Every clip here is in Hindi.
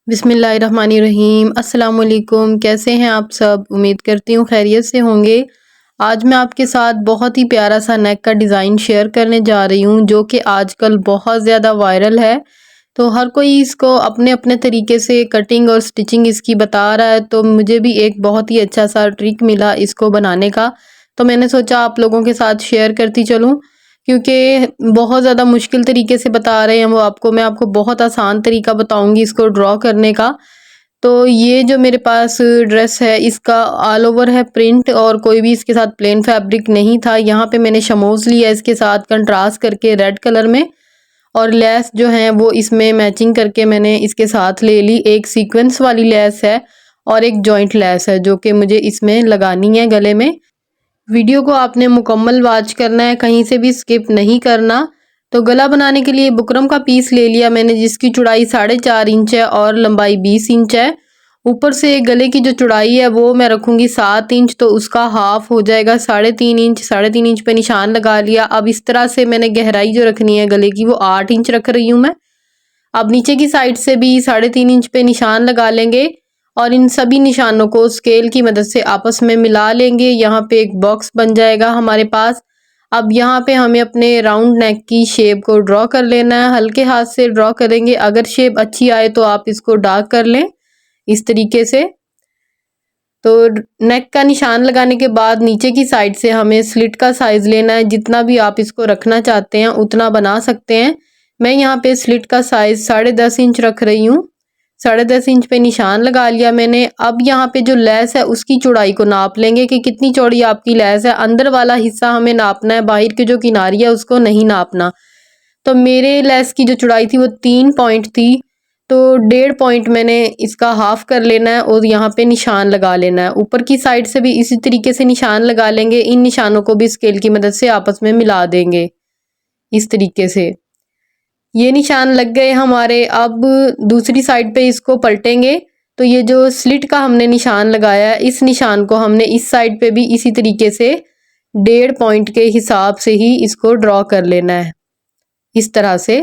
बिस्मिल्लाहिर्रहमानिर्रहीम। अस्सलाम वालेकुम। कैसे हैं आप सब? उम्मीद करती हूँ खैरियत से होंगे। आज मैं आपके साथ बहुत ही प्यारा सा नेक का डिज़ाइन शेयर करने जा रही हूँ जो कि आजकल बहुत ज़्यादा वायरल है। तो हर कोई इसको अपने अपने तरीके से कटिंग और स्टिचिंग इसकी बता रहा है, तो मुझे भी एक बहुत ही अच्छा सा ट्रिक मिला इसको बनाने का। तो मैंने सोचा आप लोगों के साथ शेयर करती चलूँ, क्योंकि बहुत ज़्यादा मुश्किल तरीके से बता रहे हैं वो आपको, मैं आपको बहुत आसान तरीका बताऊँगी इसको ड्रॉ करने का। तो ये जो मेरे पास ड्रेस है इसका ऑल ओवर है प्रिंट, और कोई भी इसके साथ प्लेन फैब्रिक नहीं था। यहाँ पे मैंने शमोज लिया इसके साथ कंट्रास्ट करके रेड कलर में, और लेस जो है वो इसमें मैचिंग करके मैंने इसके साथ ले ली। एक सीक्वेंस वाली लेस है और एक जॉइंट लेस है जो कि मुझे इसमें लगानी है गले में। वीडियो को आपने मुकम्मल वॉच करना है, कहीं से भी स्किप नहीं करना। तो गला बनाने के लिए बुकरम का पीस ले लिया मैंने, जिसकी चौड़ाई 4.5 इंच है और लंबाई 20 इंच है। ऊपर से गले की जो चौड़ाई है वो मैं रखूँगी 7 इंच, तो उसका हाफ हो जाएगा 3.5 इंच। 3.5 इंच पे निशान लगा लिया। अब इस तरह से मैंने गहराई जो रखनी है गले की वो 8 इंच रख रही हूँ मैं। अब नीचे की साइड से भी 3.5 इंच पे निशान लगा लेंगे और इन सभी निशानों को स्केल की मदद से आपस में मिला लेंगे। यहाँ पे एक बॉक्स बन जाएगा हमारे पास। अब यहाँ पे हमें अपने राउंड नेक की शेप को ड्रॉ कर लेना है, हल्के हाथ से ड्रॉ करेंगे। अगर शेप अच्छी आए तो आप इसको डार्क कर लें इस तरीके से। तो नेक का निशान लगाने के बाद नीचे की साइड से हमें स्लिट का साइज़ लेना है। जितना भी आप इसको रखना चाहते हैं उतना बना सकते हैं। मैं यहाँ पे स्लिट का साइज़ 10.5 इंच रख रही हूँ। 10.5 इंच पे निशान लगा लिया मैंने। अब यहाँ पे जो लेस है उसकी चौड़ाई को नाप लेंगे कि कितनी चौड़ी आपकी लेस है। अंदर वाला हिस्सा हमें नापना है, बाहर की जो किनारी है उसको नहीं नापना। तो मेरे लेस की जो चौड़ाई थी वो 3 पॉइंट थी, तो 1.5 पॉइंट मैंने इसका हाफ कर लेना है और यहाँ पे निशान लगा लेना है। ऊपर की साइड से भी इसी तरीके से निशान लगा लेंगे। इन निशानों को भी स्केल की मदद से आपस में मिला देंगे इस तरीके से। ये निशान लग गए हमारे। अब दूसरी साइड पे इसको पलटेंगे, तो ये जो स्लिट का हमने निशान लगाया है इस निशान को हमने इस साइड पे भी इसी तरीके से 1.5 पॉइंट के हिसाब से ही इसको ड्रॉ कर लेना है। इस तरह से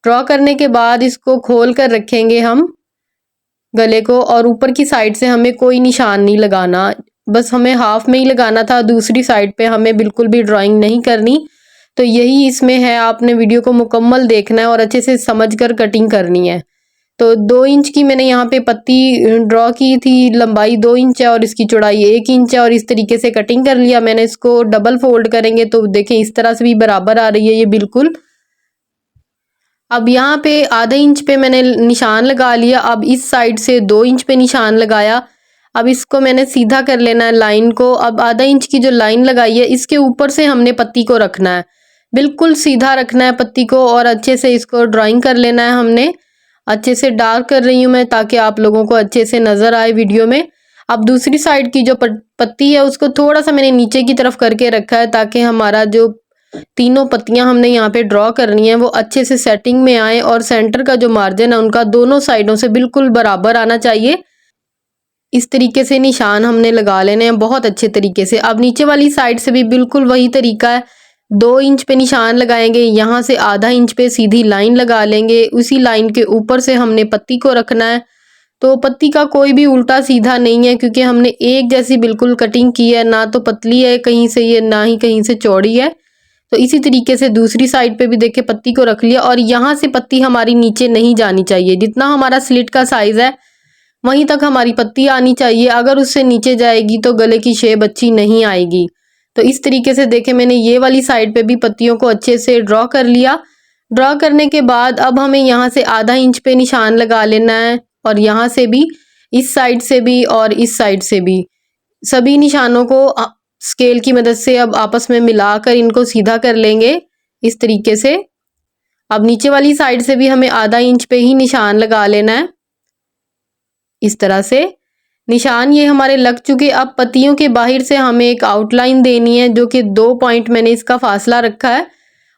ड्रॉ करने के बाद इसको खोल कर रखेंगे हम गले को, और ऊपर की साइड से हमें कोई निशान नहीं लगाना, बस हमें हाफ में ही लगाना था। दूसरी साइड पे हमें बिल्कुल भी ड्राइंग नहीं करनी। तो यही इसमें है, आपने वीडियो को मुकम्मल देखना है और अच्छे से समझकर कटिंग करनी है। तो 2 इंच की मैंने यहाँ पे पत्ती ड्रॉ की थी, लंबाई 2 इंच है और इसकी चौड़ाई 1 इंच है, और इस तरीके से कटिंग कर लिया मैंने। इसको डबल फोल्ड करेंगे तो देखें इस तरह से भी बराबर आ रही है ये बिल्कुल। अब यहाँ पे आधा इंच पे मैंने निशान लगा लिया। अब इस साइड से 2 इंच पे निशान लगाया। अब इसको मैंने सीधा कर लेना है लाइन को। अब आधा इंच की जो लाइन लगाई है इसके ऊपर से हमने पत्ती को रखना है, बिल्कुल सीधा रखना है पत्ती को, और अच्छे से इसको ड्राइंग कर लेना है हमने। अच्छे से डार्क कर रही हूँ मैं ताकि आप लोगों को अच्छे से नज़र आए वीडियो में। अब दूसरी साइड की जो पत्ती है उसको थोड़ा सा मैंने नीचे की तरफ करके रखा है ताकि हमारा जो तीनों पत्तियां हमने यहाँ पे ड्रॉ करनी है वो अच्छे से सेटिंग में आए, और सेंटर का जो मार्जिन है उनका दोनों साइडों से बिल्कुल बराबर आना चाहिए। इस तरीके से निशान हमने लगा लेने हैं बहुत अच्छे तरीके से। अब नीचे वाली साइड से भी बिल्कुल वही तरीका है। 2 इंच पे निशान लगाएंगे, यहाँ से आधा इंच पे सीधी लाइन लगा लेंगे। उसी लाइन के ऊपर से हमने पत्ती को रखना है। तो पत्ती का कोई भी उल्टा सीधा नहीं है, क्योंकि हमने एक जैसी बिल्कुल कटिंग की है, ना तो पतली है कहीं से ये, ना ही कहीं से चौड़ी है। तो इसी तरीके से दूसरी साइड पे भी देखे पत्ती को रख लिया, और यहाँ से पत्ती हमारी नीचे नहीं जानी चाहिए। जितना हमारा स्लिट का साइज है वहीं तक हमारी पत्ती आनी चाहिए। अगर उससे नीचे जाएगी तो गले की शेप अच्छी नहीं आएगी। तो इस तरीके से देखे मैंने ये वाली साइड पे भी पत्तियों को अच्छे से ड्रॉ कर लिया। ड्रॉ करने के बाद अब हमें यहाँ से आधा इंच पे निशान लगा लेना है, और यहाँ से भी, इस साइड से भी और इस साइड से भी, सभी निशानों को स्केल की मदद से अब आपस में मिलाकर इनको सीधा कर लेंगे इस तरीके से। अब नीचे वाली साइड से भी हमें आधा इंच पे ही निशान लगा लेना है इस तरह से। निशान ये हमारे लग चुके। अब पत्तियों के बाहर से हमें एक आउटलाइन देनी है, जो कि 2 पॉइंट मैंने इसका फासला रखा है,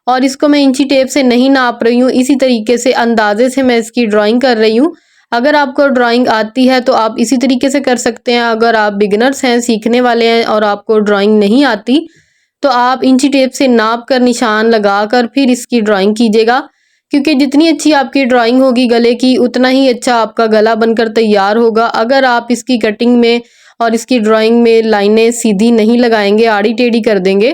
और इसको मैं इंची टेप से नहीं नाप रही हूँ। इसी तरीके से अंदाजे से मैं इसकी ड्राइंग कर रही हूँ। अगर आपको ड्राइंग आती है तो आप इसी तरीके से कर सकते हैं। अगर आप बिगिनर्स हैं, सीखने वाले हैं और आपको ड्राइंग नहीं आती, तो आप इंची टेप से नाप कर निशान लगा कर फिर इसकी ड्राइंग कीजिएगा। क्योंकि जितनी अच्छी आपकी ड्राइंग होगी गले की उतना ही अच्छा आपका गला बनकर तैयार होगा। अगर आप इसकी कटिंग में और इसकी ड्राइंग में लाइनें सीधी नहीं लगाएंगे, आड़ी टेढ़ी कर देंगे,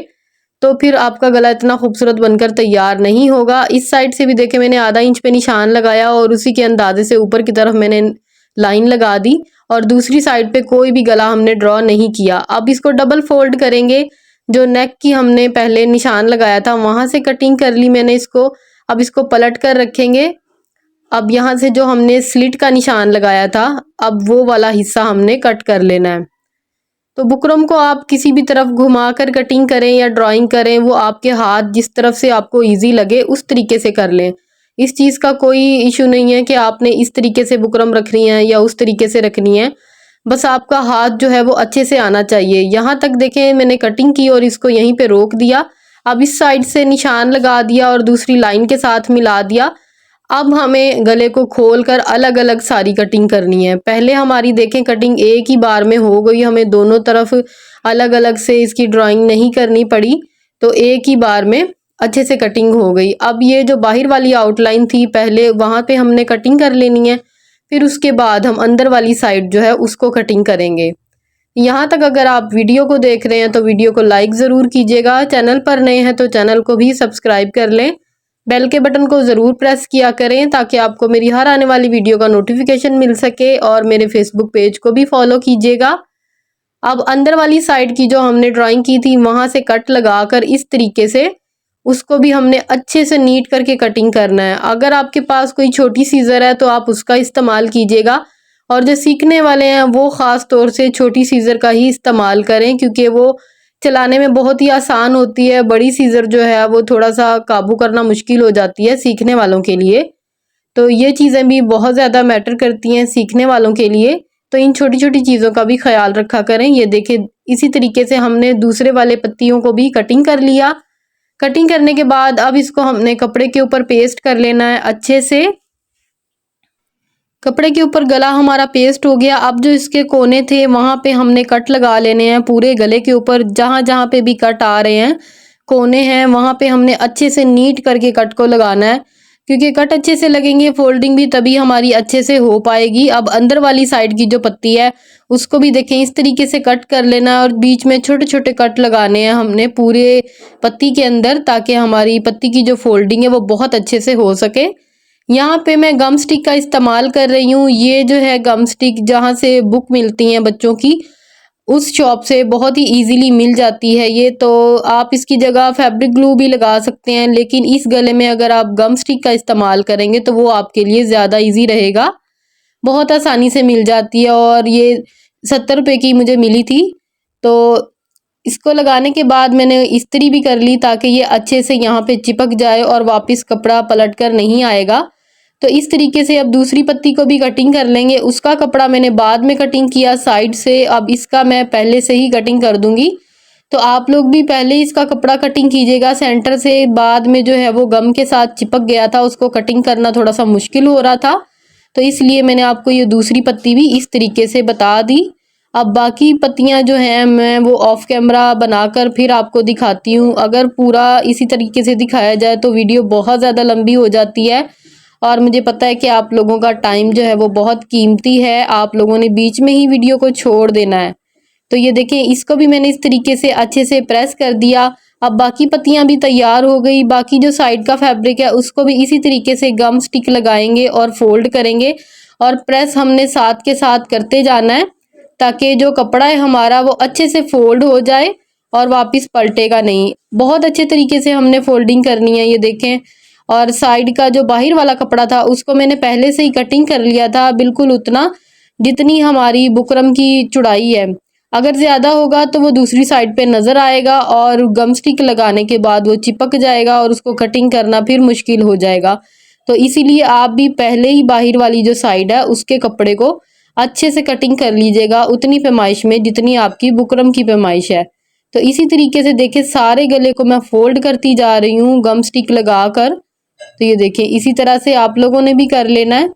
तो फिर आपका गला इतना खूबसूरत बनकर तैयार नहीं होगा। इस साइड से भी देखें मैंने आधा इंच पे निशान लगाया और उसी के अंदाजे से ऊपर की तरफ मैंने लाइन लगा दी और दूसरी साइड पे कोई भी गला हमने ड्रॉ नहीं किया। अब इसको डबल फोल्ड करेंगे। जो नेक की हमने पहले निशान लगाया था वहां से कटिंग कर ली मैंने इसको। अब इसको पलट कर रखेंगे। अब यहाँ से जो हमने स्लिट का निशान लगाया था, अब वो वाला हिस्सा हमने कट कर लेना है। तो बुकरम को आप किसी भी तरफ घुमाकर कटिंग करें या ड्राइंग करें, वो आपके हाथ जिस तरफ से आपको इजी लगे उस तरीके से कर लें। इस चीज़ का कोई इशू नहीं है कि आपने इस तरीके से बुकरम रखनी है या उस तरीके से रखनी है, बस आपका हाथ जो है वो अच्छे से आना चाहिए। यहाँ तक देखें मैंने कटिंग की और इसको यहीं पे रोक दिया। अब इस साइड से निशान लगा दिया और दूसरी लाइन के साथ मिला दिया। अब हमें गले को खोलकर अलग अलग सारी कटिंग करनी है। पहले हमारी देखें कटिंग एक ही बार में हो गई, हमें दोनों तरफ अलग अलग से इसकी ड्राइंग नहीं करनी पड़ी, तो एक ही बार में अच्छे से कटिंग हो गई। अब ये जो बाहर वाली आउटलाइन थी पहले वहां पे हमने कटिंग कर लेनी है, फिर उसके बाद हम अंदर वाली साइड जो है उसको कटिंग करेंगे। यहाँ तक अगर आप वीडियो को देख रहे हैं तो वीडियो को लाइक ज़रूर कीजिएगा, चैनल पर नए हैं तो चैनल को भी सब्सक्राइब कर लें, बेल के बटन को ज़रूर प्रेस किया करें ताकि आपको मेरी हर आने वाली वीडियो का नोटिफिकेशन मिल सके, और मेरे फेसबुक पेज को भी फॉलो कीजिएगा। अब अंदर वाली साइड की जो हमने ड्राइंग की थी वहां से कट लगाकर इस तरीके से उसको भी हमने अच्छे से नीट करके कटिंग करना है। अगर आपके पास कोई छोटी सीजर है तो आप उसका इस्तेमाल कीजिएगा, और जो सीखने वाले हैं वो ख़ास तौर से छोटी सीजर का ही इस्तेमाल करें क्योंकि वो चलाने में बहुत ही आसान होती है। बड़ी सीजर जो है वो थोड़ा सा काबू करना मुश्किल हो जाती है सीखने वालों के लिए, तो ये चीज़ें भी बहुत ज़्यादा मैटर करती हैं सीखने वालों के लिए। तो इन छोटी छोटी चीज़ों का भी ख्याल रखा करें। ये देखें इसी तरीके से हमने दूसरे वाले पत्तियों को भी कटिंग कर लिया। कटिंग करने के बाद अब इसको हमने कपड़े के ऊपर पेस्ट कर लेना है अच्छे से। कपड़े के ऊपर गला हमारा पेस्ट हो गया। अब जो इसके कोने थे वहां पे हमने कट लगा लेने हैं पूरे गले के ऊपर। जहां जहां पे भी कट आ रहे हैं, कोने हैं, वहां पे हमने अच्छे से नीट करके कट को लगाना है, क्योंकि कट अच्छे से लगेंगे फोल्डिंग भी तभी हमारी अच्छे से हो पाएगी। अब अंदर वाली साइड की जो पत्ती है उसको भी देखें इस तरीके से कट कर लेना, और बीच में छोटे छोटे कट लगाने हैं हमने पूरे पत्ती के अंदर, ताकि हमारी पत्ती की जो फोल्डिंग है वो बहुत अच्छे से हो सके। यहाँ पे मैं गम स्टिक का इस्तेमाल कर रही हूँ। ये जो है गम स्टिक जहाँ से बुक मिलती हैं बच्चों की, उस शॉप से बहुत ही इजीली मिल जाती है ये। तो आप इसकी जगह फैब्रिक ग्लू भी लगा सकते हैं, लेकिन इस गले में अगर आप गम स्टिक का इस्तेमाल करेंगे तो वो आपके लिए ज़्यादा इजी रहेगा। बहुत आसानी से मिल जाती है और ये 70 रुपये की मुझे मिली थी। तो इसको लगाने के बाद मैंने इस्त्री भी कर ली ताकि ये अच्छे से यहाँ पे चिपक जाए और वापस कपड़ा पलट कर नहीं आएगा। तो इस तरीके से अब दूसरी पत्ती को भी कटिंग कर लेंगे। उसका कपड़ा मैंने बाद में कटिंग किया साइड से, अब इसका मैं पहले से ही कटिंग कर दूंगी। तो आप लोग भी पहले इसका कपड़ा कटिंग कीजिएगा सेंटर से। बाद में जो है वो गम के साथ चिपक गया था, उसको कटिंग करना थोड़ा सा मुश्किल हो रहा था, तो इसलिए मैंने आपको ये दूसरी पत्ती भी इस तरीके से बता दी। अब बाकी पत्तियां जो हैं मैं वो ऑफ कैमरा बनाकर फिर आपको दिखाती हूँ। अगर पूरा इसी तरीके से दिखाया जाए तो वीडियो बहुत ज़्यादा लंबी हो जाती है, और मुझे पता है कि आप लोगों का टाइम जो है वो बहुत कीमती है, आप लोगों ने बीच में ही वीडियो को छोड़ देना है। तो ये देखें इसको भी मैंने इस तरीके से अच्छे से प्रेस कर दिया। अब बाकी पत्तियां भी तैयार हो गई। बाकी जो साइड का फैब्रिक है उसको भी इसी तरीके से गम स्टिक लगाएंगे और फोल्ड करेंगे, और प्रेस हमने साथ के साथ करते जाना है ताकि जो कपड़ा है हमारा वो अच्छे से फोल्ड हो जाए और वापस पलटेगा नहीं। बहुत अच्छे तरीके से हमने फोल्डिंग करनी है, ये देखें। और साइड का जो बाहर वाला कपड़ा था उसको मैंने पहले से ही कटिंग कर लिया था, बिल्कुल उतना जितनी हमारी बुकरम की चौड़ाई है। अगर ज़्यादा होगा तो वो दूसरी साइड पे नज़र आएगा और गम स्टिक लगाने के बाद वो चिपक जाएगा और उसको कटिंग करना फिर मुश्किल हो जाएगा। तो इसीलिए आप भी पहले ही बाहर वाली जो साइड है उसके कपड़े को अच्छे से कटिंग कर लीजिएगा, उतनी पैमाइश में जितनी आपकी बुकरम की पैमाइश है। तो इसी तरीके से देखिए सारे गले को मैं फोल्ड करती जा रही हूँ गम स्टिक लगा कर। तो ये देखिए इसी तरह से आप लोगों ने भी कर लेना है।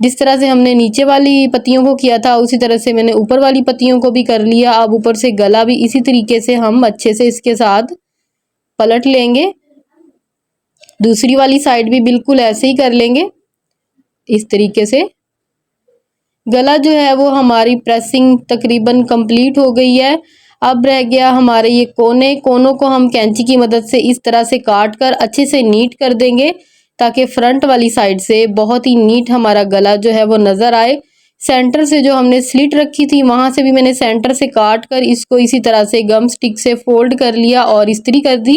जिस तरह से हमने नीचे वाली पत्तियों को किया था उसी तरह से मैंने ऊपर वाली पत्तियों को भी कर लिया। अब ऊपर से गला भी इसी तरीके से हम अच्छे से इसके साथ पलट लेंगे। दूसरी वाली साइड भी बिल्कुल ऐसे ही कर लेंगे इस तरीके से। गला जो है वो हमारी प्रेसिंग तकरीबन कंप्लीट हो गई है। अब रह गया हमारे ये कोनों को हम कैंची की मदद से इस तरह से काट कर अच्छे से नीट कर देंगे, ताकि फ्रंट वाली साइड से बहुत ही नीट हमारा गला जो है वो नज़र आए। सेंटर से जो हमने स्लिट रखी थी वहाँ से भी मैंने सेंटर से काट कर इसको इसी तरह से गम स्टिक से फोल्ड कर लिया और इस्त्री कर दी।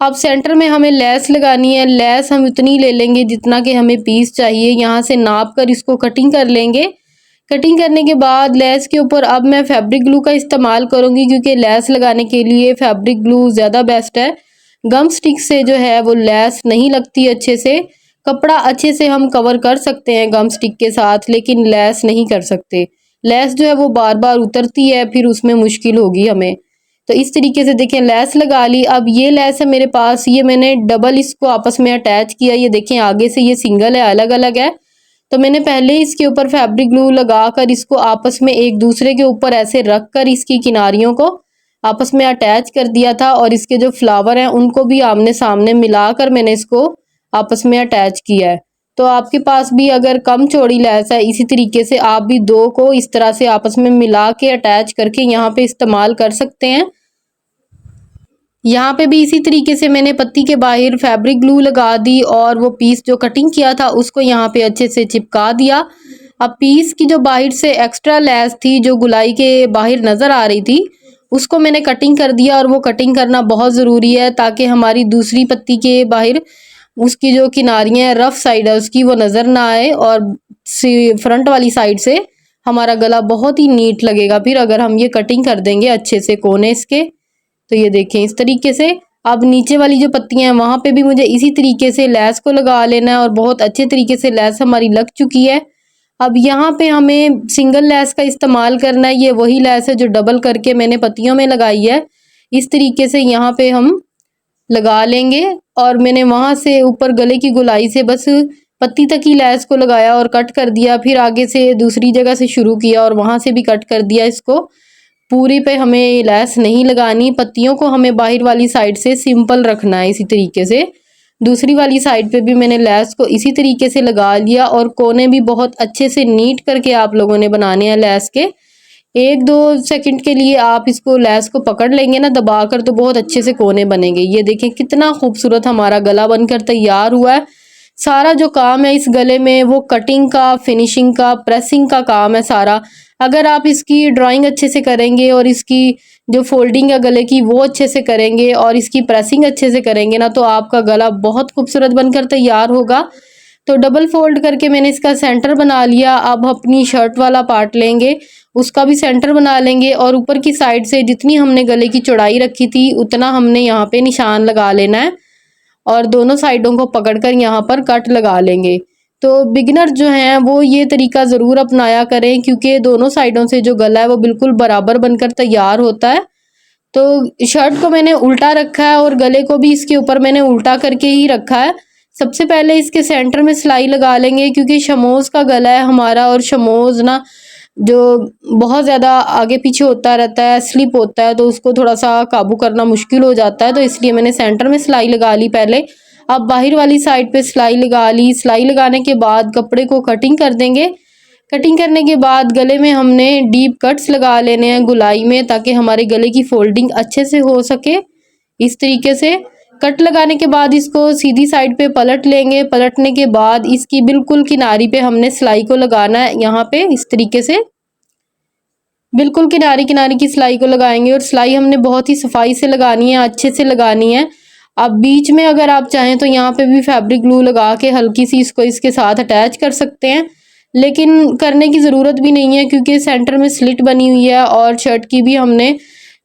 अब सेंटर में हमें लेस लगानी है। लेस हम उतनी ले लेंगे जितना कि हमें पीस चाहिए। यहाँ से नाप कर इसको कटिंग कर लेंगे। कटिंग करने के बाद लेस के ऊपर अब मैं फैब्रिक ग्लू का इस्तेमाल करूँगी, क्योंकि लेस लगाने के लिए फैब्रिक ग्लू ज़्यादा बेस्ट है। गम स्टिक से जो है वो लेस नहीं लगती अच्छे से। कपड़ा अच्छे से हम कवर कर सकते हैं गम स्टिक के साथ, लेकिन लेस नहीं कर सकते। लेस जो है वो बार बार उतरती है, फिर उसमें मुश्किल होगी हमें। तो इस तरीके से देखें लेस लगा ली। अब ये लेस है मेरे पास, ये मैंने डबल इसको आपस में अटैच किया। ये देखें आगे से ये सिंगल है, अलग अलग है। तो मैंने पहले इसके ऊपर फैब्रिक ग्लू लगा कर इसको आपस में एक दूसरे के ऊपर ऐसे रख कर इसकी किनारियों को आपस में अटैच कर दिया था, और इसके जो फ्लावर हैं उनको भी आमने सामने मिलाकर मैंने इसको आपस में अटैच किया है। तो आपके पास भी अगर कम चौड़ी लेस है, इसी तरीके से आप भी दो को इस तरह से आपस में मिला के अटैच करके यहाँ पे इस्तेमाल कर सकते हैं। यहाँ पे भी इसी तरीके से मैंने पत्ती के बाहर फैब्रिक ग्लू लगा दी और वो पीस जो कटिंग किया था उसको यहाँ पे अच्छे से चिपका दिया। अब पीस की जो बाहर से एक्स्ट्रा लेस थी जो गुलाई के बाहर नज़र आ रही थी, उसको मैंने कटिंग कर दिया। और वो कटिंग करना बहुत ज़रूरी है ताकि हमारी दूसरी पत्ती के बाहर उसकी जो किनारियाँ हैं, रफ साइड है उसकी, वो नज़र ना आए, और फ्रंट वाली साइड से हमारा गला बहुत ही नीट लगेगा फिर अगर हम ये कटिंग कर देंगे अच्छे से कोने इसके। तो ये देखें इस तरीके से। अब नीचे वाली जो पत्तियां हैं वहां पे भी मुझे इसी तरीके से लेस को लगा लेना है, और बहुत अच्छे तरीके से लेस हमारी लग चुकी है। अब यहाँ पे हमें सिंगल लेस का इस्तेमाल करना है। ये वही लेस है जो डबल करके मैंने पत्तियों में लगाई है। इस तरीके से यहाँ पे हम लगा लेंगे, और मैंने वहां से ऊपर गले की गुलाई से बस पत्ती तक ही लेस को लगाया और कट कर दिया। फिर आगे से दूसरी जगह से शुरू किया और वहां से भी कट कर दिया। इसको पूरी पे हमें लेस नहीं लगानी, पत्तियों को हमें बाहर वाली साइड से सिंपल रखना है। इसी तरीके से दूसरी वाली साइड पे भी मैंने लेस को इसी तरीके से लगा लिया, और कोने भी बहुत अच्छे से नीट करके आप लोगों ने बनाने हैं लेस के। 1-2 सेकंड के लिए आप इसको लेस को पकड़ लेंगे ना दबा कर, तो बहुत अच्छे से कोने बनेंगे। ये देखें कितना खूबसूरत हमारा गला बनकर तैयार हुआ है। सारा जो काम है इस गले में वो कटिंग का, फिनिशिंग का, प्रेसिंग का काम है सारा। अगर आप इसकी ड्राइंग अच्छे से करेंगे और इसकी जो फोल्डिंग है गले की वो अच्छे से करेंगे और इसकी प्रेसिंग अच्छे से करेंगे ना, तो आपका गला बहुत खूबसूरत बनकर तैयार होगा। तो डबल फोल्ड करके मैंने इसका सेंटर बना लिया। अब अपनी शर्ट वाला पार्ट लेंगे, उसका भी सेंटर बना लेंगे, और ऊपर की साइड से जितनी हमने गले की चौड़ाई रखी थी उतना हमने यहाँ पे निशान लगा लेना है, और दोनों साइडों को पकड़कर यहाँ पर कट लगा लेंगे। तो बिगिनर जो हैं वो ये तरीका ज़रूर अपनाया करें, क्योंकि दोनों साइडों से जो गला है वो बिल्कुल बराबर बनकर तैयार होता है। तो शर्ट को मैंने उल्टा रखा है और गले को भी इसके ऊपर मैंने उल्टा करके ही रखा है। सबसे पहले इसके सेंटर में सिलाई लगा लेंगे, क्योंकि शमोज़ का गला है हमारा, और शमोज़ ना जो बहुत ज़्यादा आगे पीछे होता रहता है, स्लिप होता है, तो उसको थोड़ा सा काबू करना मुश्किल हो जाता है। तो इसलिए मैंने सेंटर में सिलाई लगा ली पहले। अब बाहर वाली साइड पे सिलाई लगा ली। सिलाई लगाने के बाद कपड़े को कटिंग कर देंगे। कटिंग करने के बाद गले में हमने डीप कट्स लगा लेने हैं गुलाई में, ताकि हमारे गले की फोल्डिंग अच्छे से हो सके। इस तरीके से कट लगाने के बाद इसको सीधी साइड पे पलट लेंगे। पलटने के बाद इसकी बिल्कुल किनारी पे हमने सिलाई को लगाना है। यहाँ पे इस तरीके से बिल्कुल किनारी किनारी की सिलाई को लगाएंगे, और सिलाई हमने बहुत ही सफाई से लगानी है, अच्छे से लगानी है। अब बीच में अगर आप चाहें तो यहाँ पे भी फैब्रिक ग्लू लगा के हल्की सी इसको इसके साथ अटैच कर सकते हैं, लेकिन करने की ज़रूरत भी नहीं है, क्योंकि सेंटर में स्लिट बनी हुई है और शर्ट की भी हमने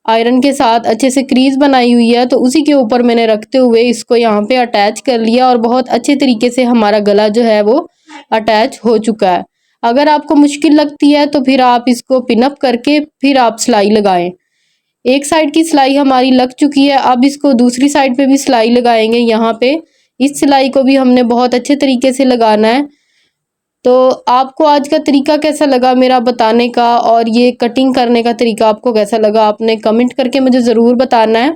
आयरन के साथ अच्छे से क्रीज बनाई हुई है। तो उसी के ऊपर मैंने रखते हुए इसको यहाँ पे अटैच कर लिया, और बहुत अच्छे तरीके से हमारा गला जो है वो अटैच हो चुका है। अगर आपको मुश्किल लगती है तो फिर आप इसको पिनअप करके फिर आप सिलाई लगाएं। एक साइड की सिलाई हमारी लग चुकी है, अब इसको दूसरी साइड पे भी सिलाई लगाएंगे। यहाँ पे इस सिलाई को भी हमने बहुत अच्छे तरीके से लगाना है। तो आपको आज का तरीका कैसा लगा मेरा बताने का, और ये कटिंग करने का तरीका आपको कैसा लगा, आपने कमेंट करके मुझे ज़रूर बताना है।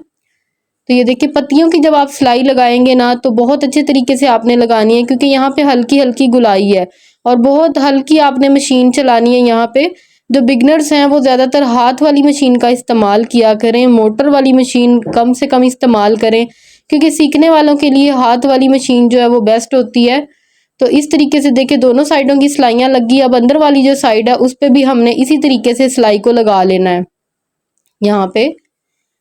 तो ये देखिए पत्तियों की जब आप सिलाई लगाएंगे ना तो बहुत अच्छे तरीके से आपने लगानी है, क्योंकि यहाँ पे हल्की हल्की गुलाई है और बहुत हल्की आपने मशीन चलानी है। यहाँ पे जो बिगनर्स हैं वो ज़्यादातर हाथ वाली मशीन का इस्तेमाल किया करें, मोटर वाली मशीन कम से कम इस्तेमाल करें, क्योंकि सीखने वालों के लिए हाथ वाली मशीन जो है वो बेस्ट होती है। तो इस तरीके से देखिए दोनों साइडों की सिलाइयाँ लगी। अब अंदर वाली जो साइड है उस पर भी हमने इसी तरीके से सिलाई को लगा लेना है। यहाँ पे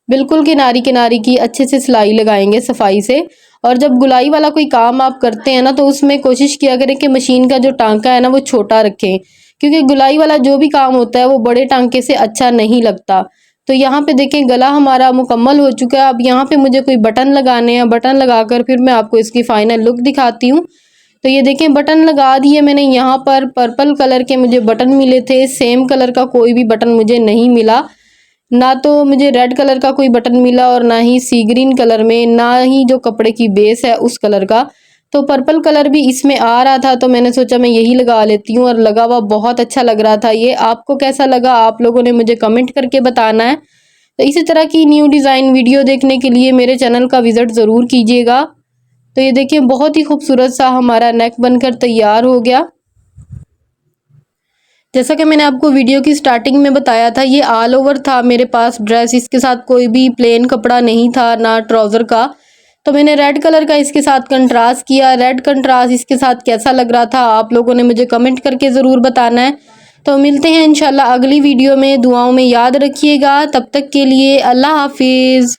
बिल्कुल किनारी किनारी की अच्छे से सिलाई लगाएंगे सफाई से। और जब गुलाई वाला कोई काम आप करते हैं ना तो उसमें कोशिश किया करें कि मशीन का जो टांका है ना वो छोटा रखें, क्योंकि गुलाई वाला जो भी काम होता है वो बड़े टांके से अच्छा नहीं लगता। तो यहाँ पे देखें गला हमारा मुकम्मल हो चुका है। अब यहाँ पे मुझे कोई बटन लगाने हैं, बटन लगाकर फिर मैं आपको इसकी फाइनल लुक दिखाती हूँ। तो ये देखें बटन लगा दिए मैंने। यहाँ पर पर्पल कलर के मुझे बटन मिले थे, सेम कलर का कोई भी बटन मुझे नहीं मिला। ना तो मुझे रेड कलर का कोई बटन मिला और ना ही सी ग्रीन कलर में, ना ही जो कपड़े की बेस है उस कलर का। तो पर्पल कलर भी इसमें आ रहा था तो मैंने सोचा मैं यही लगा लेती हूँ, और लगा हुआ बहुत अच्छा लग रहा था। ये आपको कैसा लगा आप लोगों ने मुझे कमेंट करके बताना है। तो इसी तरह की न्यू डिज़ाइन वीडियो देखने के लिए मेरे चैनल का विज़िट ज़रूर कीजिएगा। तो ये देखिए बहुत ही खूबसूरत सा हमारा नेक बनकर तैयार हो गया। जैसा कि मैंने आपको वीडियो की स्टार्टिंग में बताया था, ये ऑल ओवर था मेरे पास ड्रेस, इसके साथ कोई भी प्लेन कपड़ा नहीं था, ना ट्राउज़र का। तो मैंने रेड कलर का इसके साथ कंट्रास्ट किया। रेड कंट्रास्ट इसके साथ कैसा लग रहा था आप लोगों ने मुझे कमेंट करके ज़रूर बताना है। तो मिलते हैं इंशाल्लाह अगली वीडियो में। दुआओं में याद रखिएगा। तब तक के लिए अल्लाह हाफिज़।